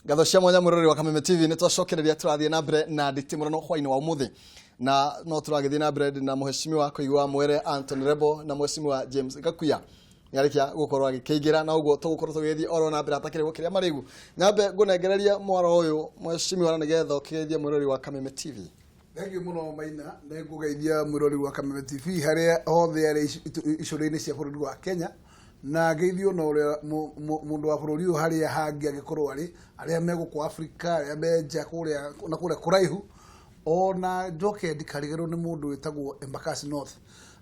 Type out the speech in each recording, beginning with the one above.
Gatho cia mwanya murori wa Kameme TV ni twacokereria turathie na mbere na Nditimurano hwaini wa umuthi na no turagithie na mbere na muheshimiwa kuigwa mwere Anthony Rebo na muheshimiwa James Gakuya yarikia gukorwo agikeingira na uguo tugukorwo tugithie oro na mbere atakire gukiria marigu nyambe ngunegereria mwaro uyu muheshimiwa na nigetha ukithie murori wa Kameme TV. Thank you muno Maina na ngugeithia murori wa Kameme TV haria hothe ari icuri-ini cia bururi wa Kenya na geithio no mundu wa bururi uyu haria hangi agikorwo aria megukwa Africa aria meja kuria na kuria kuraihu ona njoke ndikarigerwo ni mundu witagwo Embakasi North.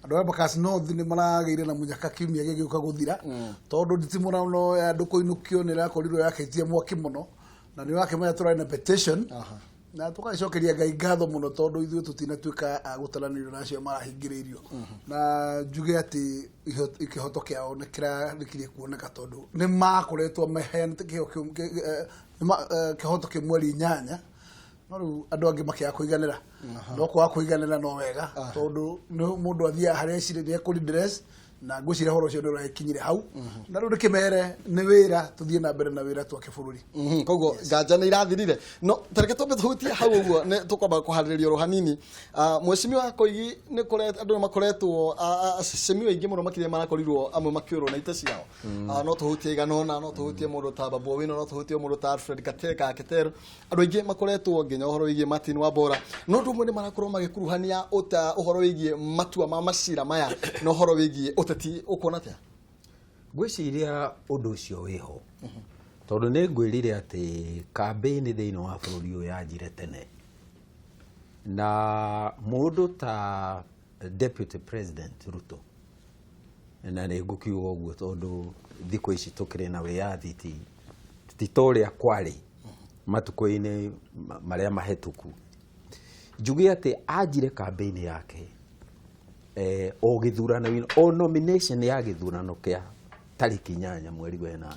Andu a Embakasi North ni marageire na munyaka kimia gigiuka guthira tondu Nditimurano andu kuinukio ni rakorirwo yaketie mwaki muno na ni wake maya turari na petition na tukacokeria Ngai ngatho muno tondu ithuĩ tutinatuĩka gũtaranĩrio nacio marahingĩrĩirio na njuge ati ikihoto kiao nĩ kĩrarĩkirie kuoneka tondu nĩ makoretwo meheanĩte kihoto kĩ mweri 8 no rĩu andũ angĩ makĩaga kũiganĩra no kwaga kũiganĩra no wega tondu mũndũ athiaga harĩa ecirĩria kũrindress na ngwĩciria horo ũcio nĩ ũrakinyire hau na rĩu rĩkĩmere nĩ wĩra tũthiĩ na mbere na wĩra twake bũrũri koguo nganja nĩ irathirire no tareke twambe tuhutie hau ũguo nĩ tũkwamba kũharĩrĩria oro hanini mweshimiwa Koigi nĩ koretwo andũ makoretwo cemiwa ingĩ mũno makĩria marakorirwo amwe makĩũrwo na ite ciao no tuhutie iganona no tuhutie mũndũ ta Babu Owino no tuhutie mũndũ ta Alfred Kateka Ketero andũ aingĩ makoretwo nginya ũhoro wĩgiĩ Martin Wambora no ndũ mũndũ marakorwo magĩkuruhania ũhoro wĩgiĩ matua ma macira maya no ũhoro wĩgiĩ uteti ukona atia gwiciria undu ucio wiho tondu ni ngwirire ati campaign thiini wa bururi uyu yanjire tene na mundu ta deputy president Ruto na ni ngukiuga uguo tondu thikũ ici tukire na wiyathi titoria kwari matuko-ini maria mahetuku njuge ati anjire campaign yake o githurano o nomination ya githurano kia tariki 8 mweri wa 8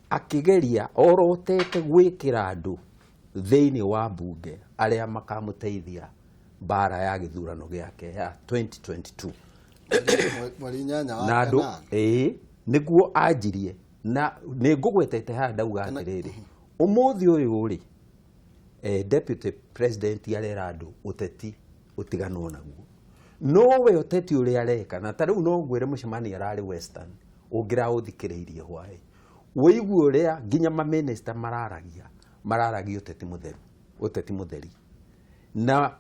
akigeria orotete gwikira andu thiini wa bunge aria makamuteithia bara ya githurano giake ya 2022 mweri 8 na andu niguo anjirie na ningugwetete ha ndauga atiriri umuthi uyu uri deputy president arera andu uteti utiganwo naguo no we oteti uri areka na tariu no ngwire mucemani arari Western ungira uthikiriirie hwae woigua uria nginya ma minister mararagia uteti mutheri na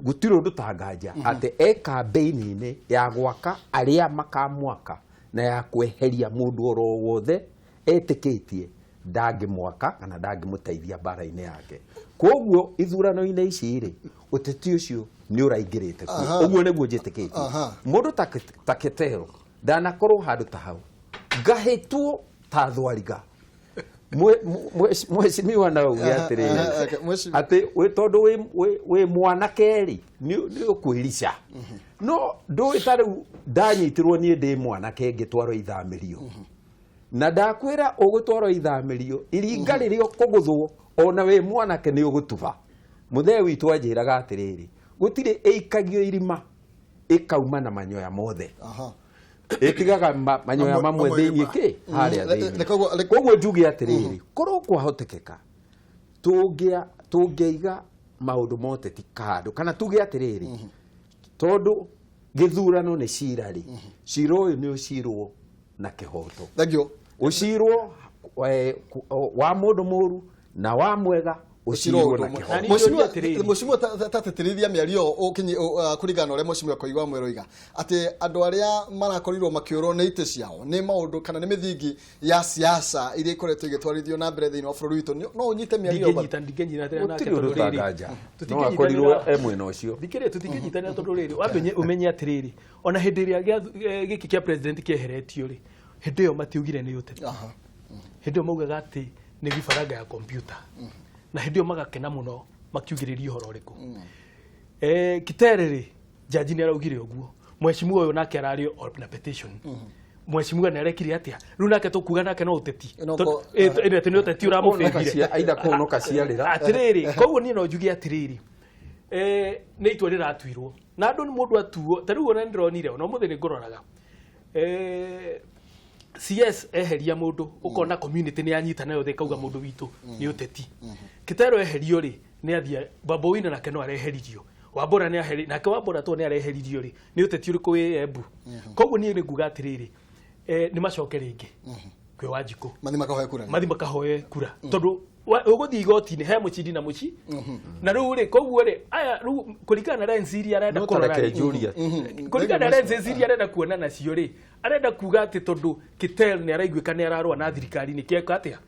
gutiro undu tanganja ati campaign-ini ya gwaka aria makamwaka na ya kweheria mundu oro wothe etikitie ndangi mwaka kana ndangi muteithia bara-ini yake koguo ithurano-ini ici ri uteti ucio ni uraingirite uguo niguo njitikitie mundu ta Ketero ndanakorwo handu ta hau ngahitwo ta thwariga mweshimiwa na uge atiriri ati we tondu we mwanake ni ukwirica no ndui tariu ndanyitirwo ni ndi mwanake ngitwarwo ithamirio na ndakwira ugutwarwo ithamirio iringa ririo kuguthwo ona we mwanake ni ugutuba muthee witu anjiraga atiriri gutire ikagio irima ikauma na manyoya mothe itigaga manyoya mamwe thiini ki haria thiini koguo njuge atiriri korwo kwahotekeka tungeiga maundu mote ti kandu kana tuge atiriri tondu githurano ni cirari ciro uyu ni ucirwo na kihoto thagio ucirwo wa mundu muru na wa mwega ucirwo na kihoto mushimwa tatetirithia miario ukinyi kurigana ore mushimwa Koigwa mweroiga ati andu aria marakorirwo makiurwo ni ite ciao ni maundu kana ni mithingi ya siasa iria ikoretwo igitwarithio na mbere thiini wa bururi witu no unyite miario ndingenyitana nake tondu riri tutikinyitanira mwena ucio thikire tutikinyitanira tondu riri wamenye umenye atiriri ona hindi ria giki kia president kieheretio ri hindi yo matiugire ni uteti hindi yo maugaga ati ni gifaranga ya computer na hindi yo magakena muno makiugiriria horo riku Kiterere jaji ni araugire uguo mweshimiwa uyu nake arario na petition mweshimiwa ni arekire atia riu nake tukuga nake no uteti ene ni uteti uramufengire aida kunoka ciarira atiriri koguo ni no njugi atiriri ni itwa riratwirwo na andu ni mundu atuo tariu ona ndironire no muthi ni ngororaga CS eheria mundu ukona community ni anyita nayo the kauga mundu witu ni uteti Kitero eherio ri ni athia Baboina nake no areheririo Wambura ni aheri nake Wambura to ni areheririo ri ni uteti uri kwi Embu koguo ni nguga atiriri ni macoke ringi kwi Wanjiku mathi makahoe kura tondu uguthi igoti-ini he mucindi na muci na riu ri koguo ri aya riu kurikana na ensiri arenda kurora kurikana na ensiri arenda kuona nacio ri arenda kuga ati tondu Kitel ni araiguika ni ararwa na thirikari ni kieka atia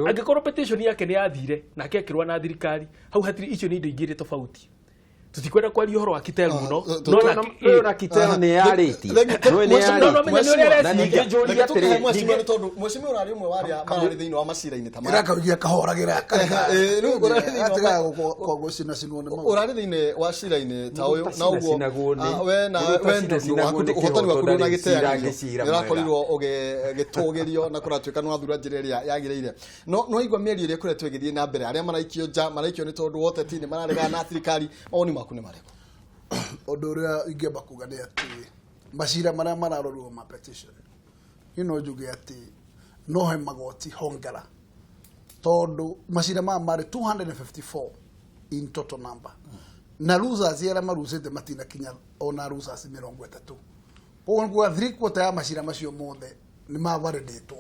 angikorwo petition yake ni yathire na akekirwa na thirikari hau hatiri icio ni indo ingire tofauti tutikwenda kwaria uhoro wa Kitel muno no na Kitel ni yariti no ni yariti na ninge njuria tere mweshimiwa tondu mweshimiwa urari umwe waria marari thiini wa macira-ini ta mara kaugia kahoragira riu gucina cinwo ni maundu urari thiini wa cira-ini ta uyu na uguo we na uhotani waku na giteanio urakorirwo ugitugirio na kuratuika no athura njira iria yagireire no igwa mieri iria kuretwo igithie na mbere aria maraikio nja maraikio ni tondu woteti ni mararega na thirikari oni makune mareko undu uria ingeba kuga ni ati macira maria mararorwo ma petition njuge ati no he magoti hongera tondu macira mari 254 in total number na losers yera marusete matina kinya ona losers 30 ongo 3/4 ya macira macio mothe ni mavalidatwo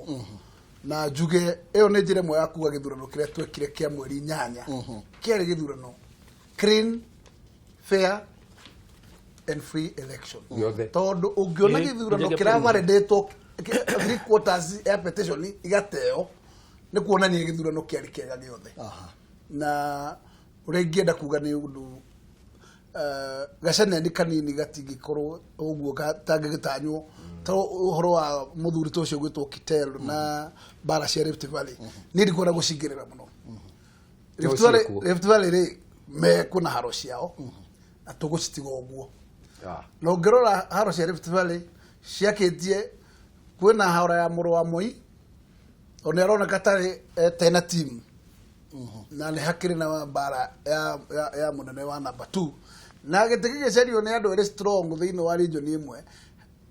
na njuge eyo ni njira mwe ya kuga githurano kiria twekire kia mweri 8 kiari githurano clean fair and free election tondu ungiona githurano kira validatwo 3/4 ya petition igateo ni kuonania githurano kiari kiega giothe na urengienda kuga ni undu gacane ni kanini gatingikorwo uguo gatangigitanywo to uhoro wa muthuri to cio gwitwo Kitel na bara cia Rift Valley ni ndikora gucingirira muno Rift Valley ri me kuna haro ciao na tugucitiga uguo no ngirora haro cia Rift Valley ciakitie kwina haro ya muru wa Moi ona arona katari tena team na ni hakiri na bara ya munene wa number 2 na gitikige cerio ni andu eri strong thiini wa region imwe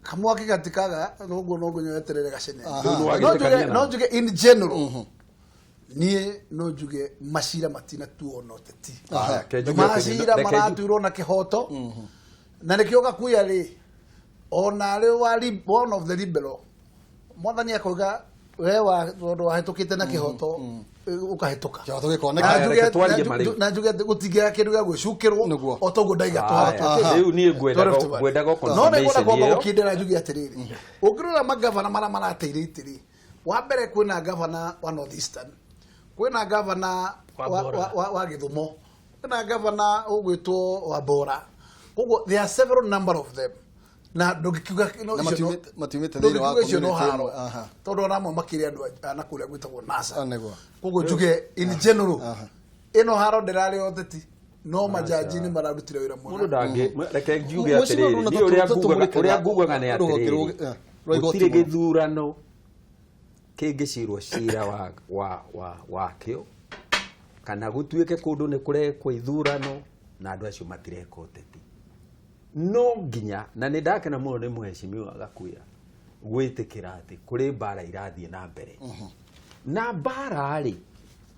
kamwaki gatikaga uguo no ngunyo eterere gacene no njuge in general nie no njuge macira matina tuona teti macira maratuirwo na kihoto na nikioga kuya ri ona ri wali one of the liberal mwathani akoiga we wa hetukite na kihoto ukahituka kihoto gikoneka na njuge gutigia kindu gya gwicukirwo otogo ndaiga to riu nie gwenda go confirmation no ne gukindira njuge atiriri ungirura magavana marateire itiri wa mbere kwina gavana wa North Eastern kwina gavana wa Githumo kwina gavana ugwitwo wa Bora koguo there are several number of them na ndogikiuga matumite thini wa community tondu namo makiri andu ana kuria gwitagwo NASA koguo njuge in general ino haro ndirari oteti no majaji ni mararutire wira mundu ndangi reke njuge atiriri ni uria ngugaga ni atiriri gutire githurano kingicirwo cira wa kio kana gutuike kundu ni kurekwo ithurano na andu acio matireka uteti no nginya na ni ndakena muno ni muheshimiwa Gakuya gwitikira ati kuri bara irathie na mbere na bara ri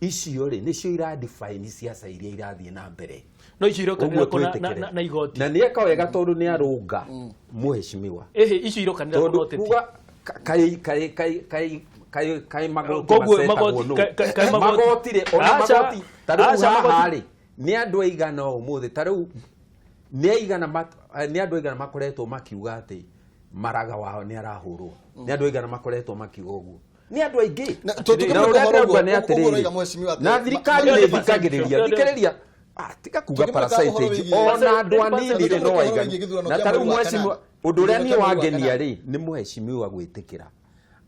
icio ri nicio ira define siasa iria irathie na mbere no icio irokanira na igoti na ni eka wega tondu ni arunga muheshimiwa icio irokanira na igoti kai magoti magoti ri ona magoti tariu hahari ni andu aigana umuthi tariu ni andu aigana makoretwo makiuga ati maraga wao ni arahurwo ni andu aigana makoretwo makiuga uguo ni andu aingi na thirikari ni thikagiriria tika kuga parasite ona andu anini ri no aigana na tariu mweshimiwa undu uria ni wangenia ri ni muheshimiwa gwitikira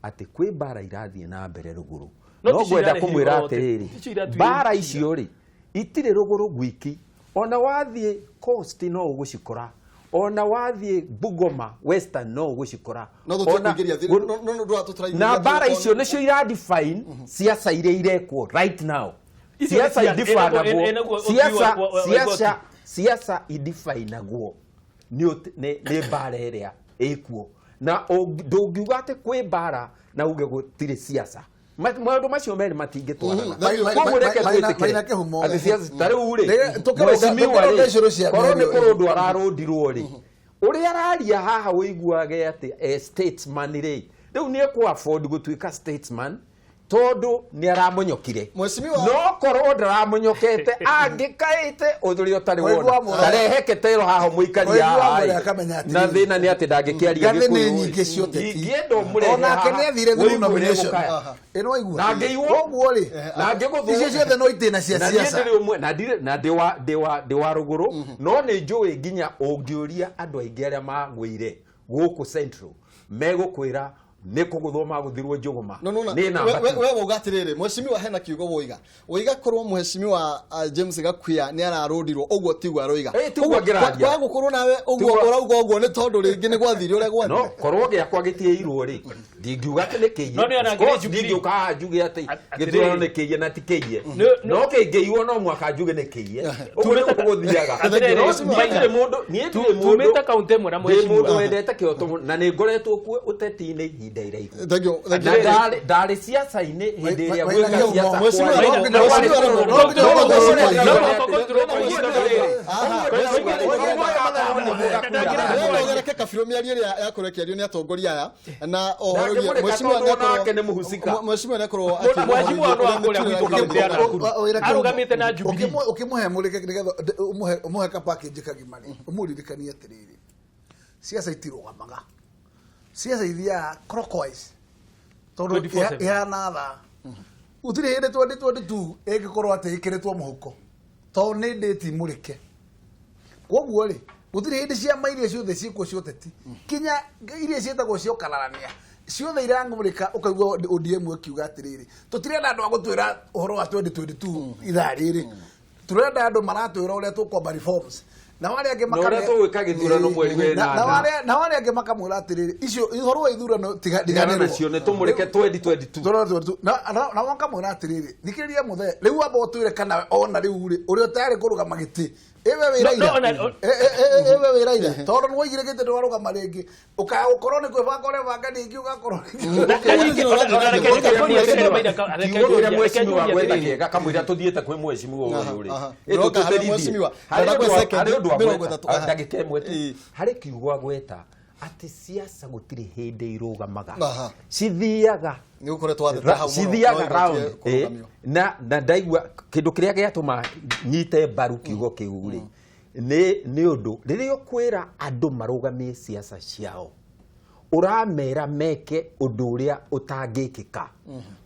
ati kwi bara irathie na mbere ruguru no gwenda kumwira atiriri bara icio ri itire ruguru gwiki ona wathie coast no ugucikora ona wathie Bungoma Western no ugucikora na bara icio nicio ira define siasa iria irekwo right now siasa idifanagwo siasa idifanagwo ni bara iria ekuo na ndungiuga ati kwi bara na uge gutire siasa maundu macio meri matingitwarana maina kihumo ati siasa tariu ri korwo ni kurundu ararondirwo ri uri araria haha wiguage ati statesman ri riu ni ku afford gutuika statesman tondu ni aramonyokire no korwo ndaramonyokete angikaite uthuri utari wona tarehe ketero haho muikaria na thina ni ati ndangikiaria gindo mure ona kene thire thuru nomination eno igua na ngiwo oguo ri na ngiguthu icio ciothe no itena cia siasa na ndiwa ruguru no ni njui nginya ungiuria andu aingi aria magwire guku central megukwira niko guthoma guthirwo njuguma ni namba wewe ugatirire mheshimiwa hena kiugo woiga korwo mheshimiwa James Gakuya ni ararondirwo ogwo tigwa aroiga kwa gukorwo nawe ogwo urauga ogwo ni tondu ringi ni gwathire uria gwathire no korwo giakwa gitiirwo ri ndingiuga ati ni kiye ndingiuka njuge ati githurano ni kiye na ti kiye no kingiiwo no mwaka njuge ni kiye tumete kuguthiaga nietire mundu tumete kaunti imwe na mheshimiwa mundu wendete kioto na ni ngoretwo ku uteti-ini ndari siasa-ini hindi iria gwika siasa kabiro miario iria yakurekerio ni atongoria aya na mheshimiwa nakorwo arugamite na Jubilee ukimuhe mulike nigetha umuhe ka package kagimani umuririkanie atiriri siasa itirugamaga siasa ithia clockwise tondu ihana tha utire hinde 2022 egikorwo ati ikiritwo muhuko to ni ndeti murike koguo ri utire hinde cia mairie ciothe ciiko cioteti kinya irie cietagwo cio kararania ciothe irangumurika ukaigua ODM akiuga atiriri tutirenda andu agutwira uhoro wa 2022 ithariri turenda andu maratwira uria tukwamba reforms na wale ange makara no gwika githurano mweri wena na wale ange makamwira atiriri icio ihoro wa ithurano tiganirwo nacio ne tumurike 2022 na wakamwira atiriri thikiriria muthe riu amba utwire kana ona riu ri uri tayari kurugama giti ewe wiraira tondu nwoigire giti ndwarugama ringi ukakorwo ni kwibanga uri banga ningi ugakorwo kamwira tuthiete kwi mheshimiwa uyu ri ndagika imwe tu hari kiugo gweta ati siasa gutiri hindi irugamaga cithiaga ni ukoretwo athete hau cithiaga round na ndaigua kindu kiria giatuma nyite baru kiugo kiu ri ni undu riria ukwira andu marugamie siasa ciao uramera meke undu uria utangikika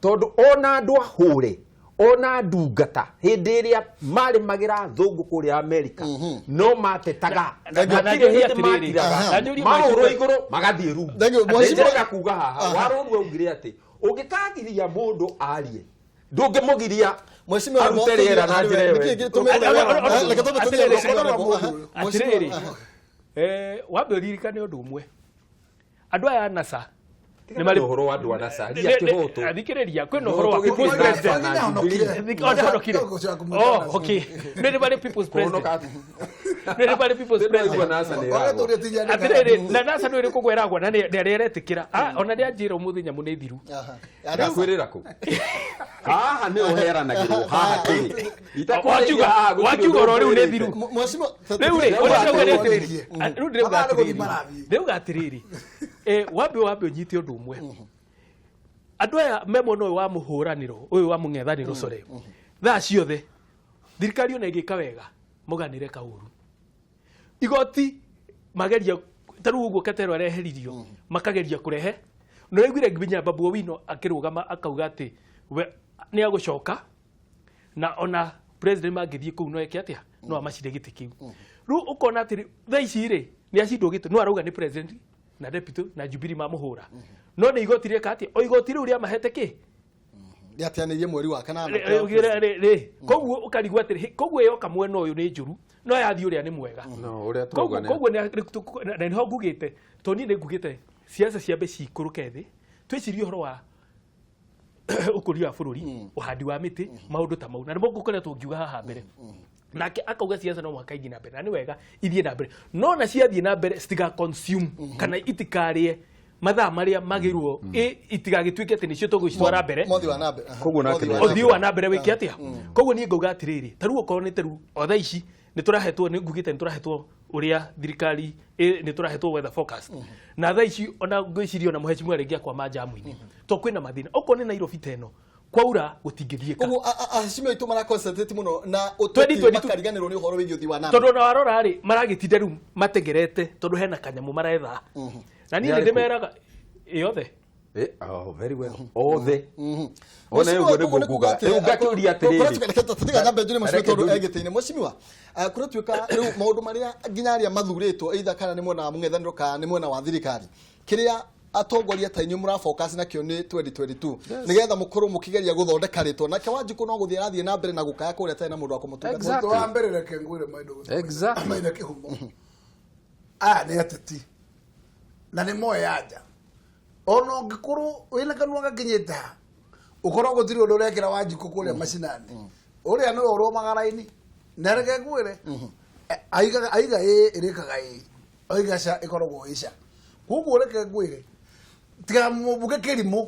tondu ona andu ahure ona ndungata hindi iria mari magira thungu kuria America no matetaga atire hindi matiraga mauro iguru magathie ru ndega kuga haha warorwe ungire ati ungikagiria mundu arie ndungimugiria mheshimiwa aruterera na njira atiriri wambe ririkane undu umwe andu aya nasa ni mari horo wa andu anasa ria kihoto athikiriria kwina horo wa people's president okay ni bari people's president atiriri na nasa no iri kugweragwa na ni areretikira ona ni anjira umuthi nyamu ni thiru ndakwirira ku haha ni uheranagirwo haha kiri wakiuga ro riu ni thiru mheshimiwa riu gatiriri wambe unyite undu umwe andu aya memo no wa muhuraniro uyu wa mung'ethaniro core tha ciothe thirikari ona igika wega muganire kauru igoti mageria taru uguo Katero areheririo makageria kurehe no igwire nginya Babu Owino akirugama akauga ati we ni agucoka na ona president magithie ku no eke atia no amacire giti kiu ru ukona ati tha ici ri ni acindwo giti no arauga ni president na deputy na Jubilee mamuhura no ni igoti reka ati o igoti riu ria mahete ki yatianirie mweri wa kana koguo ukarigwa ati koguo yo kamwena uyu ni njuru no yathi uria ni mwega no uria tuga koguo ni ho ngugite to ni ngugite siasa ciambe cikuruke thi twicirie horo wa ukuria wa bururi uhandi wa miti maundu ta mau na nimo ngukoretwo ngiuga haha mbere nake akauga siasa no mwaka ingi na mbere na ni wega ithie na mbere no na ciathie na mbere stiga consume kana itikarie mathaa maria magirwo itigagituike ati nicio tugwicitwara mbere mothi wa nambe koguo nake othio wa na mbere wiki atia koguo nie ngauga atiriri taru okorwo ni taru otha ici ni turahetwo ni ngugite ni turahetwo uria thirikari ni turahetwo weather forecast na tha ici ona ngwicirio na muheshimiwa ringia kwa majamu-ini to kwina mathina okorwo ni Nairobi teno kwaura gutingithieka koguo aheshimiwa itu mara concentrate muno na utoti makariganirwo ni uhoro wigi uthi wa nambe tondu na warora ri maragitinda riu mategerete tondu hena kanyamu maretha na ni ndimeraga yothe oh very well othe ona yugo ni guguga ugakiuria atiriri tatiga nyambe njuri mucio tondu egiteine mushimiwa kuratuika riu maundu maria nginyaria mathuritwo either kana ni mwena wa mung'ethaniro kana ni mwena wa thirikari kiria atongoria ta inyu mura focus nakio ni 2022 nigetha mukuru mukigeria guthondeka ritwa nake Wanjiku no guthia rathie na mbere na gukaya kuria tena mundu akumutunga mundu wa mbere reke ngwire maindo exactly maina kihumo ni ateti na ni moyo yaja ono ngikuru wina kanwa gakinyita ukoro gutiri undu rekira Wanjiku kuria macinani uria no oro magaraini na reke ngwire aiga irikaga aiga sha ikorogwo isha kuguo reke ngwire tiga mubuge kirimo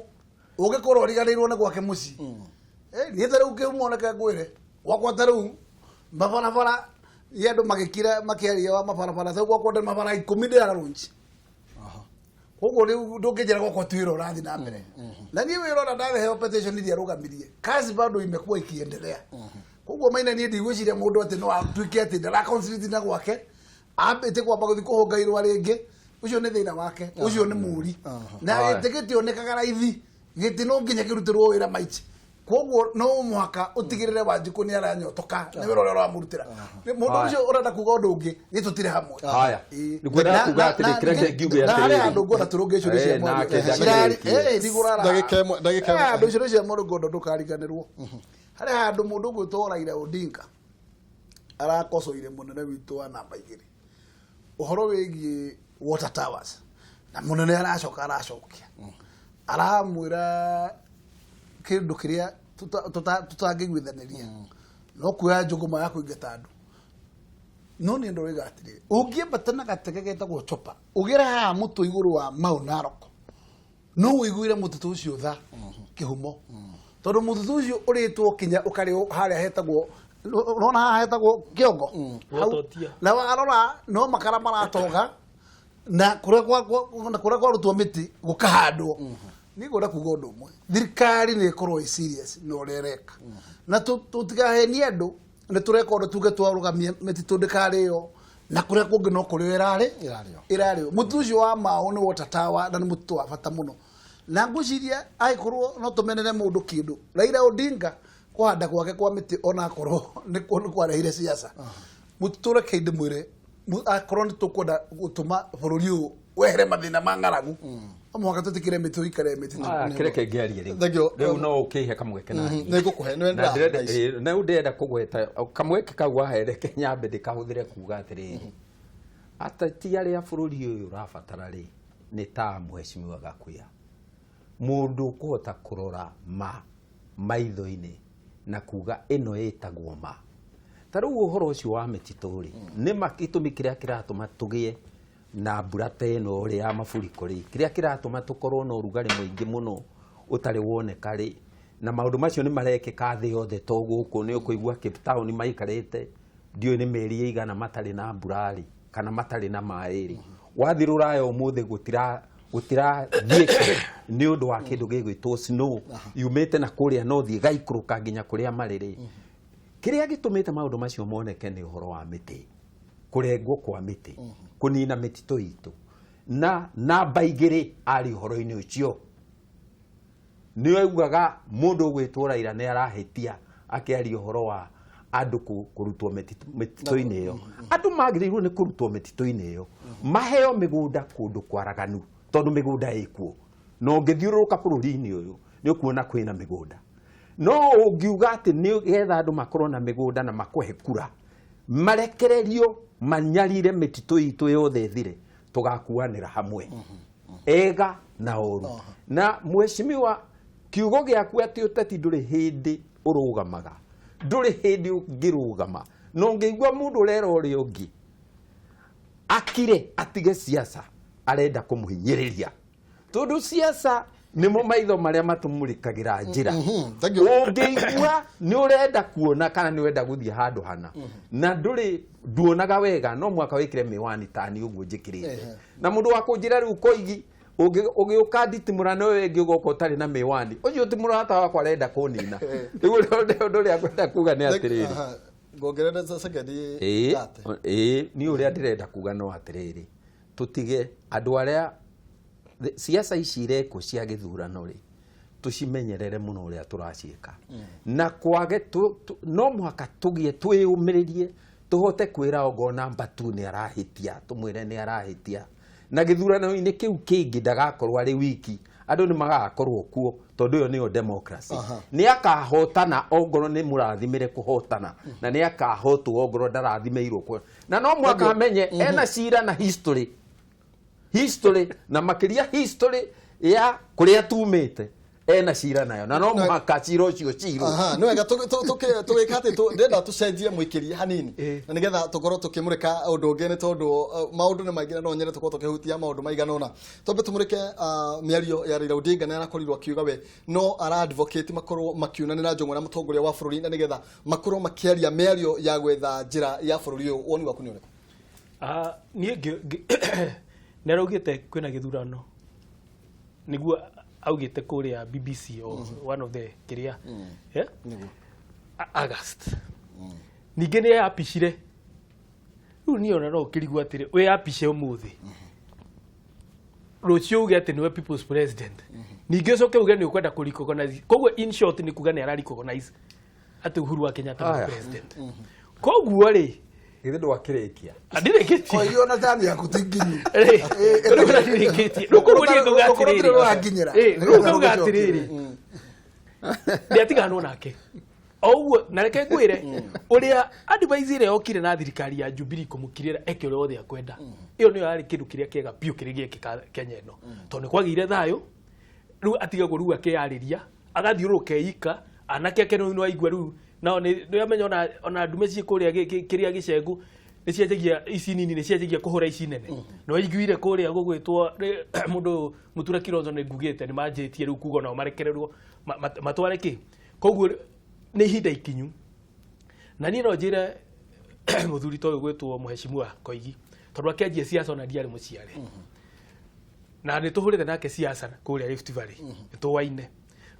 ugikorwo riganirwo ni gwake muci ni taru kiumoneka ngwire wakwa taru mabarabara yandu magikira makiaria wa mabarabara sa gwakwa mabara 10 ndira runchi kuguo riu ndungijira gwakwa twiro rathi na mbere na ni wiro na ndawe heo petition iria rugamirie kazi bado imekuwa ikiendelea kuguo maina ni ndigwiciria mundu ati no atuike ati ndara constitute na gwake ambite kwamba guthi kuhungairwa ringi ucio ni thina wake ucio ni muri na itigitio nekaga raithi giti no nginya kirutirwo wira maichi koguo no muhaka utigirire Wanjiku ni aranyotoka ni wira uria uramurutira mundu ucio urenda kuga undu ungi ni tutire hamwe haya ni kwenda kuga atiri kireke ngiuge atiri na andu ngona turunge icio cia mwandu ndigurara ndagika andu icio cia mwandu ngondo ndukariganirwo hari handu mundu gwitwo Raila Odinga arakocoire munene witu wa namba 2 uhoro wigie water towers na munene aracokia aramwira kindu kiria tutangigwithaniria no kuya njuguma ya kuingata andu no ni ndo wigatire ungiambatana gatege getagwo chopa ugira ha mutu iguru wa Mau Narok no wiguire mututu ucio tha kihumo tondu mututu ucio uritwo kinya ukari haria hetagwo nona haha hetagwo kiongo na warora no makara maratoga na kuria kwa rutwo miti gukahandwo ni gura kuga undu umwe thirikari ni ikorwo i serious no rereka na tutigahenia andu ni tureka undu tuge twarugamia mititu ndikariyo na kuria kungi no kuri irario mutu ucio wa Mau ni water tower na ni mutu wa bata muno na nguciria aikorwo no tumenere mundu kindu Raila Odinga kuhanda gwake kwa miti ona korwo ni kwarehire siasa muture kinde mwire akorwo ni tukwenda gutuma bururi uyu wehere mathina ma ng'aragu amwaka tutikire miti ikare miti kireke ngiarie riu no ukihe kamweke na nigukuhe na ndenda kugweta kamweke kau wahereke nyambe ndikahuthire kuga atiriri atati aria bururi uyu urabatara ri ni ta muheshimiwa Gakuya mundu kuhota kurora maitho-ini na kuga ino itagwo ma taru uhoro ucio wa mititu ri ni makitumi kiria kiratuma tugie na mbura teno ri ya mafuriko ri kiria kiratuma tukorwo no rugari muingi muno utari woneka ri na maundu macio ni marekeka thi yothe to guku ni ukuigua Cape Town maikarite ndio ni meri igana matari na mbura ri kana matari na mai ri wathirura umuthi gutira thieke ni undu wa kindu gigwitwo snow yumite na kuria no thie gaikuruka nginya kuria mariri kiria gitumite maundu macio moneke ni uhoro wa miti kurengwo kwa miti kunina mititu itu na namba igiri ari uhoro-ini ucio ni augaga mundu gwitwo Raila ni arahitia akiaria uhoro wa andu kurutwo mititu-ini iyo andu magirirwo ni kurutwo mititu-ini iyo maheo migunda kundu kwaraganu tondu migunda ikuo no ngithiururuka bururi-ini uyu ni ukuona kwina migunda no ungiuga ati ni getha andu makorwo na migunda na makuhe kura marekererio manyarire mititu itu yothe thire tugakuanira hamwe ega na oru na mheshimiwa kiugo giaku ati uteti nduri hindi urugamaga nduri hindi ungirugama no ngigwa mundu urera uri ungi akire atige siasa arenda kumuhinyiriria tondu siasa nimo maitho maria matumurikagira njira Thank you. ungeigua ni urenda kuona kana ni urenda guthie handu hana na nduri nduonaga wega no mwaka wikire miwani tani uguo njikirite na mundu wa kunjira riu koigi ugiuka Nditimurano wengi ugoko tari na miwani ucio Nditimurano wakwa arenda kunina riu nduri akwenda kuga ni atiriri ngogerera second ni uria ndirenda kuga no atiriri tutige andu aria siasa ici ireko cia githurano ri tucimenyerere muno uria turaciika na kwage no mwaka tugie twiyumiririe tuhote kwira ogona mbatu ni arahitia tumwire ni arahitia na githurano ini kiu kingi ndagakorwo ari wiki andu ni magakorwo kuo tondu yo niyo democracy ni akahotana ogoro ni murathimire kuhotana na ni akahotwo ogoro ndarathimeirwo kwa na no mwaka amenye ena cira na history na makiria history ya kuria tumite ena cira nayo na no mwaka ciro cio ciro no wega tugikate ndenda tucenjie muikiria hanini na nigetha tukorwo tukimurika undu ungene tondu maundu ni maingi no nyere tukorwo tukihutia maundu maiganona tombe tumurike miario ya Raila Odinga na arakorirwo akiuga we no ara advocate makorwo makiunanira njung'wa na mutongoria wa bururi na nigetha makorwo makiaria miario ya gwetha njira ya bururi uyu woni waku ni uriku nie neraugite kwina githurano niguo augite kuria BBC one of the kiria August ninge ni apishire riu niona no kirigwa atire we apishe umuthi rucio uge ati niwe people's president ninge coke uge ni ukwenda kuricognize koguo in short ni kuga ni araricognize ati Uhuru wa Kenyatta president koguo ri githe ndwakirikia andireketie kwa hiyo na tani ya kutinginyu andireketie rukugurie nduga atiriri ndiatigano nake oguo na reke ngwire uria advisor okire na thirikari ya Jubilee kumukirira eke uri othe akwenda iyo niyo yari kindu kiria kiega piu kirigie Kenya ino tondu kwagire thayo riu atigagwo riu akeyariria agathiuruka ika anake ake no aigua riu nao ni amenya ona ndume cie kuria kiria gicengu ni ciategia ici nini ni ciategia kuhura ici nene no iguire kuria gugwitwo mundu mutura Kironzo ni ngugite ni manjitie riu kugo nao marekererwo matware ki koguo ni hinda ikinyu na ni no njire muthuri to gwitwo muheshimiwa Koigi tondu akianjia siasa na ndiari muciare na ni tuhurite nake siasa kuria Rift Valley tuwaine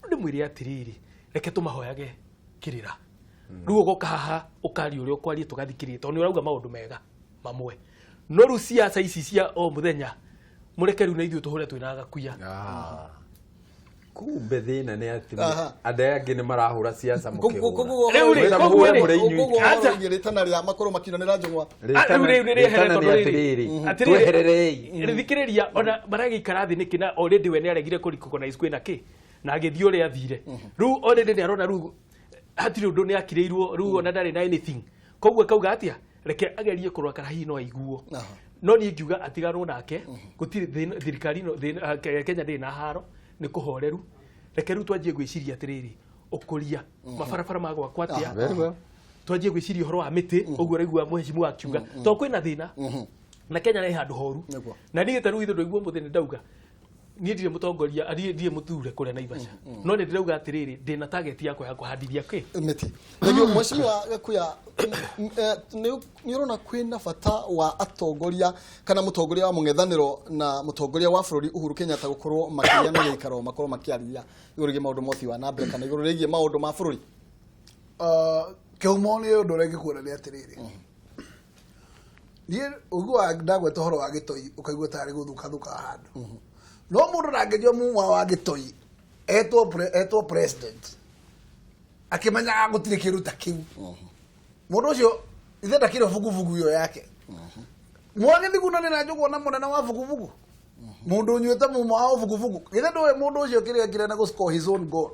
ndi mwiri atiriri reke tumahoyage kirira riu ugoka haha ukari uria ukwarie tugathikirie tondu urauga maundu mega mamwe no ru siasa ici cia o muthenya mureke riu na ithuĩ tuhure twina gakuya kumbe thina ni ati andaya angi ni marahura siasa mukihura ritana ria makorwo makinanira njung'wa atiriri thikiriria ona maragikara thi niki na already we ni aregire kuricognize kwina ki na agithio ri athire riu already ni arona riu hatiri undu ni akireirwo riu ona ndari na anything koguo kauga atia reke agerie kurwa karahi no aiguo no ni ngiuga atigarwo nake gutiri thirikari no Kenya ndi na haro ni kuhoreru reke riu twanjie gwiciria atiriri ukuria mabarabara magwa kwatia twanjie gwiciria horo wa miti uguo raigua muheshimiwa akiuga to kwina thina na Kenya ni handu horu na nigite riu ithu ndoigua muthini ndauga ni ndire mutongoria ndire muthure kuria Naivasha no ni ndirauga atiriri ndina target yakwa ya kuhandithia ki miti ndio mheshimiwa Gakuya ni urona kwina bata wa atongoria kana mutongoria wa mung'ethaniro na mutongoria wa bururi Uhuru Kenyatta gukorwo makiria na gikaro makorwo makiaria igurige maundu mothi wa nambere kana igurige maundu ma bururi kihumo ni undu rege kuona ni atiriri ni ugwa ndagweta horo wa gitoi ukaigua tari guthuka handu no mundu rangejwa mumwa wa gitoi etwo president akimenya gutire kiruta kiu mundu ucio ithe ndakire vuguvugu yo yake mwage thiguna na njugwa na munene wa vuguvugu mundu nywete mumwa wa vuguvugu ithe ndoe mundu ucio kiria na go score his own goal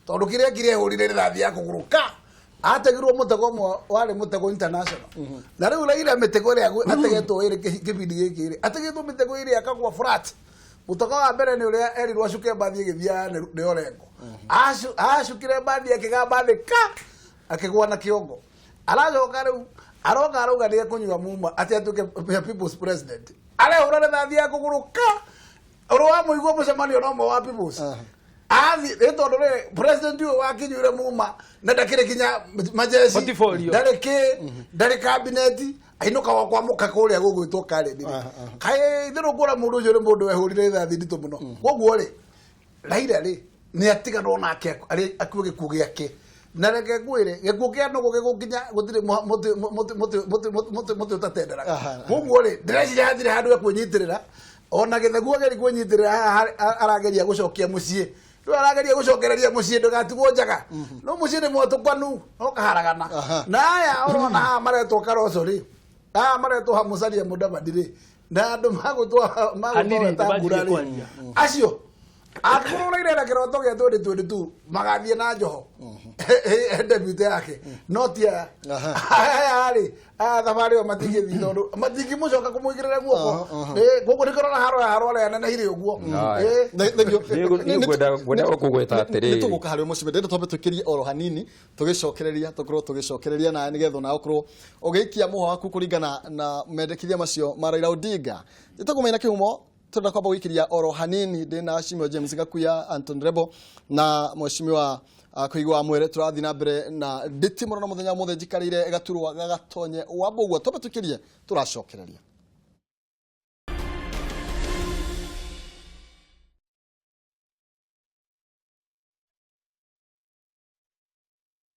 tondu kiria hurire rathi ya kuguruka ategirwo mutego mwa wari mutego international na riu Raila mitego ria ategetwo iri kibindi gikiri ategetwo mitego iri akagwa flat mutego wa mbere ni uria erirwo acuke mbathi githia ni Orengo acukire mbathi akigamba thika akigwa na kiongo aracoka riu aroka arauga ni kunywa muma ati atuke people's president arehura na thathi ya kuguruka oro wa muigwa mucemanio no mo wa peoples athi etondo re president uyu wa kinyure muma na ndakire kinya majeshi ndare cabinet ainuka wa kwa muka kuria gugwitwo kare ndire kai thiru kura mundu ucio ni mundu wehurire thathi ndito muno koguo ri Raila ri ni atigano nake ari akuwe gikuo giake na reke gwire gikuo kia no gigukinya gutire muti utatendera koguo ri ndĩreciria hatirĩ handũ ekũnyitirĩra ona gĩtheguo geri kũnyitirĩra arageria gucokia muciĩ rĩu arageria gucokereria muciĩ ndũgatigwo njaga no muciĩ nĩ mwatũkanu no kaharagana na aya ũrona haha maretwo Karoco rĩ haha maretwo Musalia Mudavadi rĩ na andũ magũtweta mbura rĩ acio akũrũire na kĩroto gĩa 2022 magathie na Njoho debut yake no ti aya rĩ thabarĩ ĩyo matingĩthiĩ tondũ matingĩmũcoka kũmũigĩrĩra guoko gũkũ nĩkĩrona harore anenehire ũguo ngwenda gũkũgweta atĩrĩrĩ nĩtũgũka harĩ mũciĩ ndĩrenda twambe twĩkĩrie oro hanini tũkorwo tũgĩcokereria na nĩgetha na ũkorwo ũgĩikia mũhwa waku kũringana na mendekithia macio ma Raila Odinga gĩtagũmaina kĩhumo tũrenda kwamba gũikiria oro hanini ndĩna Mheshimiwa James Gakuya Anton Rebo na Mheshimiwa kuigwa mwere turathi na mbere na Nditimurano muthenya mothe njikarire gaturwa gagatonye wambogwa twambe twĩkĩrie tũracokereria